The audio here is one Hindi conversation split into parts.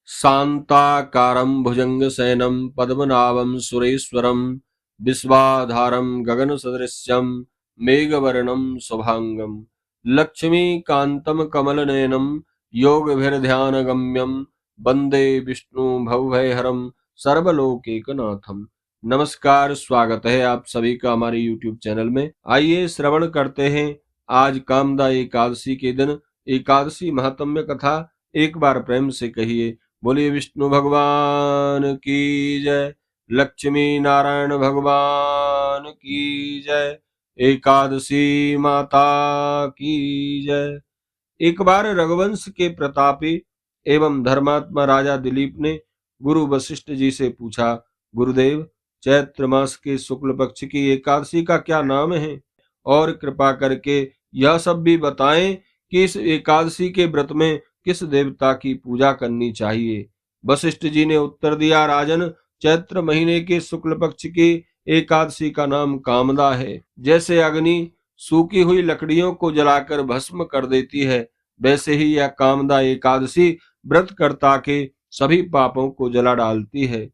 शान्ताकारं भुजङ्गशयनं पद्मनाभं सुरेश्वरं विश्वाधारं गगनसदृशं मेघवर्णं शुभांगं लक्ष्मीकान्तं कमलनयनं योगभिर्ध्यानगम्यं वन्दे विष्णु भवभयहरं सर्वलोकैकनाथम। नमस्कार, स्वागत है आप सभी का हमारे YouTube चैनल में। आइए श्रवण करते हैं आज कामदा एकादशी के दिन एकादशी महात्म्य कथा। एक बार प्रेम से कहिए, बोलिए विष्णु भगवान की जय, लक्ष्मी नारायण भगवान की जय, एकादशी माता की जय। एक बार रघुवंश के प्रतापी एवं धर्मात्मा राजा दिलीप ने गुरु वशिष्ठ जी से पूछा, गुरुदेव, चैत्र मास के शुक्ल पक्ष की एकादशी का क्या नाम है? और कृपा करके यह सब भी बताएं कि इस एकादशी के व्रत में किस देवता की पूजा करनी चाहिए। वशिष्ठ जी ने उत्तर दिया, राजन, चैत्र महीने के शुक्ल पक्ष की एकादशी का नाम कामदा है। जैसे अग्नि सूखी हुई लकड़ियों को जलाकर भस्म कर देती है, वैसे ही यह कामदा एकादशी व्रतकर्ता के सभी पापों को जला डालती है,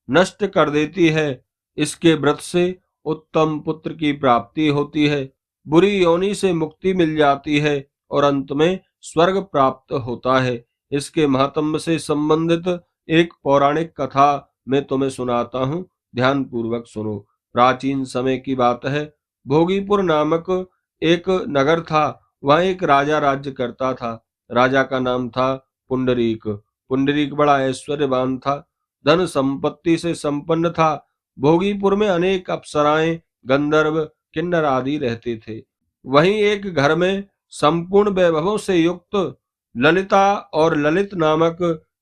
नष्ट कर देती है। इसके व्रत से उत्तम पुत्र की प्राप्ति होती है, बुरी योनि से मुक्ति मिल जाती है और अंत में स्वर्ग प्राप्त होता है। इसके महात्म्य से संबंधित एक पौराणिक कथा मैं तुम्हें सुनाता हूँ, ध्यान पूर्वक सुनो। प्राचीन समय की बात है। भोगीपुर नामक एक नगर था। वहाँ एक राजा राज्य करता था। राजा का नाम था पुंडरीक। पुंडरीक बड़ा ऐश्वर्यवान था, धन संपत्ति से संपन्न था। भोगीपुर में अनेक अप्सराएं, गंधर्व, किन्नर आदि रहते थे। वहीं एक घर में संपूर्ण वैभवों से युक्त ललिता और ललित नामक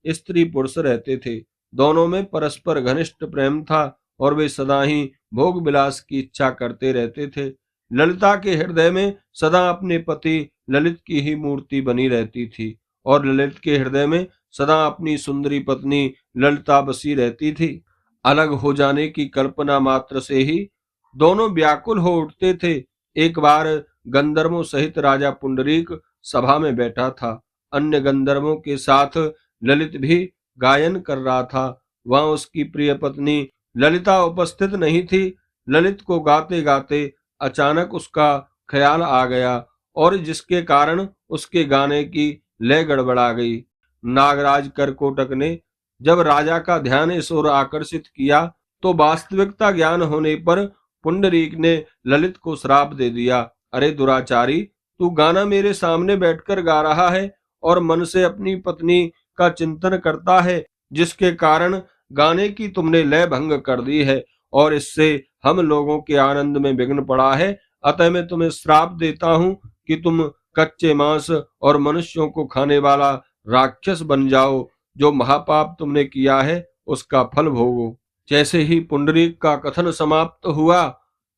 स्त्री पुरुष रहते थे। दोनों में परस्पर घनिष्ठ प्रेम था और वे सदा ही भोग विलास की इच्छा करते रहते थे। ललिता के हृदय में सदा अपने पति ललित की ही मूर्ति बनी रहती थी और ललित के हृदय में सदा अपनी सुंदरी पत्नी ललिता बसी रहती थी। अलग हो जाने की कल्पना मात्र से ही दोनों व्याकुल हो उठते थे। एक बार गंधर्वों सहित राजा पुंडरीक सभा में बैठा था। अन्य गंधर्वों के साथ ललित भी गायन कर रहा था। वहां उसकी प्रिय पत्नी ललिता उपस्थित नहीं थी। ललित को गाते गाते अचानक उसका ख्याल आ गया और जिसके कारण उसके गाने की लय गड़बड़ा गई। नागराज करकोटक ने जब राजा का ध्यान इस ओर आकर्षित किया तो वास्तविकता ज्ञान होने पर पुंडरीक ने ललित को श्राप दे दिया। अरे दुराचारी, तू गाना मेरे सामने बैठकर गा रहा है और मन से अपनी पत्नी का चिंतन करता है, जिसके कारण गाने की तुमने लय भंग कर दी है और इससे हम लोगों के आनंद में विघ्न पड़ा है। अतः मैं तुम्हें श्राप देता हूँ कि तुम कच्चे मांस और मनुष्यों को खाने वाला राक्षस बन जाओ। जो महापाप तुमने किया है उसका फल भोगो। जैसे ही पुंडरीक का कथन समाप्त हुआ,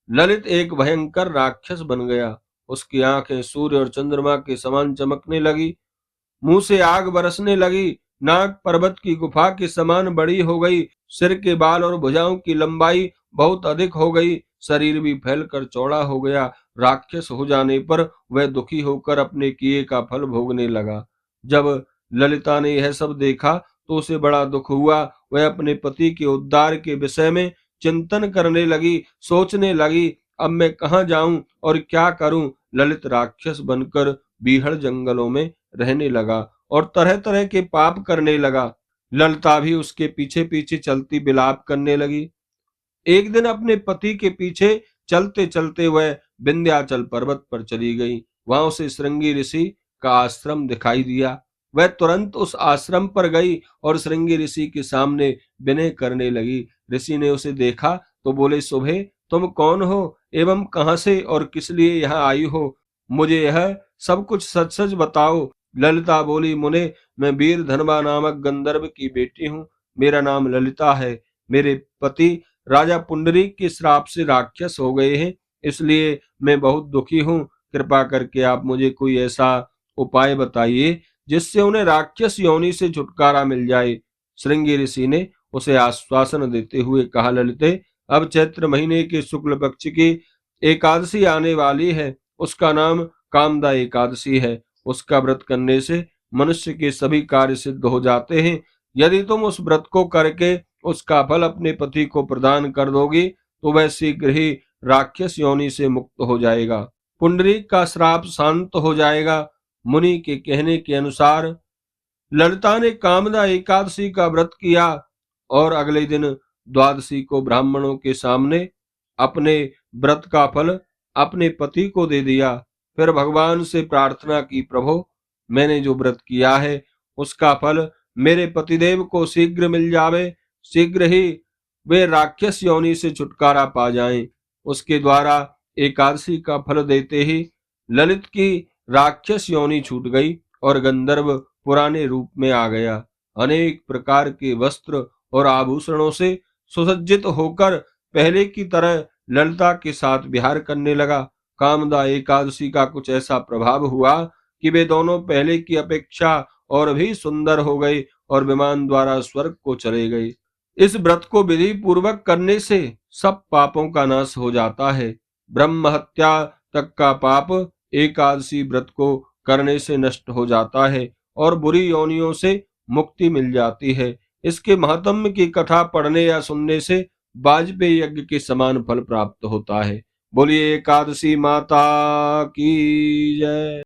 ललित एक भयंकर राक्षस बन गया। उसकी आंखें सूर्य और चंद्रमा के समान चमकने लगी, मुंह से आग बरसने लगी, नाक पर्वत की गुफा के समान बड़ी हो गई, सिर के बाल और भुजाओं की लंबाई बहुत अधिक हो गई, शरीर भी फैलकर चौड़ा हो गया। राक्षस हो जाने पर वह दुखी होकर अपने किए का फल भोगने लगा। जब ललिता ने यह सब देखा तो उसे बड़ा दुख हुआ। वह अपने पति के उद्धार के विषय में चिंतन करने लगी, सोचने लगी, अब मैं कहाँ जाऊं और क्या करूं। ललित राक्षस बनकर बीहड़ जंगलों में रहने लगा और तरह तरह के पाप करने लगा। ललिता भी उसके पीछे पीछे चलती विलाप करने लगी। एक दिन अपने पति के पीछे चलते चलते वह विंध्याचल पर्वत पर चली गई। वहां उसे श्रृंगी ऋषि का आश्रम दिखाई दिया। वह तुरंत उस आश्रम पर गई और श्रृंगी ऋषि के सामने विनय करने लगी। ऋषि ने उसे देखा तो बोले, सुबह, तुम कौन हो एवं कहां से और किस लिए यहाँ आई हो? मुझे यह सब कुछ सच सच बताओ। ललिता बोली, मुने, मैं वीर धनवा नामक गंधर्व की बेटी हूँ। मेरा नाम ललिता है। मेरे पति राजा पुंडरीक के श्राप से राक्षस हो गए हैं, इसलिए मैं बहुत दुखी हूँ। कृपा करके आप मुझे कोई ऐसा उपाय बताइए जिससे उन्हें राक्षस योनि से छुटकारा मिल जाए। श्रृंगी ऋषि ने उसे आश्वासन देते हुए कहा, ललिते, अब चैत्र महीने के शुक्ल पक्ष की एकादशी आने वाली है। उसका नाम कामदा एकादशी है। उसका व्रत करने से मनुष्य के सभी कार्य सिद्ध हो जाते हैं। यदि तुम उस व्रत को करके उसका फल अपने पति को प्रदान कर दोगी तो वह शीघ्र ही राक्षस योनि से मुक्त हो जाएगा। पुंडरीक का श्राप शांत हो जाएगा। मुनि के कहने के अनुसार ललिता ने कामदा एकादशी का व्रत किया और अगले दिन द्वादशी को ब्राह्मणों के सामने अपने व्रत का फल अपने पति को दे दिया। फिर भगवान से प्रार्थना की, प्रभु मैंने जो व्रत किया है उसका फल मेरे पतिदेव को शीघ्र मिल जावे, शीघ्र ही वे राक्षस योनि से छुटकारा पा जाएं। उसके द्वारा एकादशी का फल देते ही ललित की राक्षस योनि छूट गई और गंधर्व पुराने रूप में आ गया। अनेक प्रकार के वस्त्र और आभूषणों से सुसज्जित होकर पहले की तरह ललिता के साथ विहार करने लगा। कामदा एकादशी का कुछ ऐसा प्रभाव हुआ कि वे दोनों पहले की अपेक्षा और भी सुंदर हो गए और विमान द्वारा स्वर्ग को चले गए। इस व्रत को विधि पूर्वक करने से सब पापों का नाश हो जाता है। ब्रह्म हत्या तक का पाप एकादशी व्रत को करने से नष्ट हो जाता है और बुरी योनियों से मुक्ति मिल जाती है। इसके महात्म्य की कथा पढ़ने या सुनने से वाजपेयी यज्ञ के समान फल प्राप्त होता है। बोलिए एकादशी माता की जय।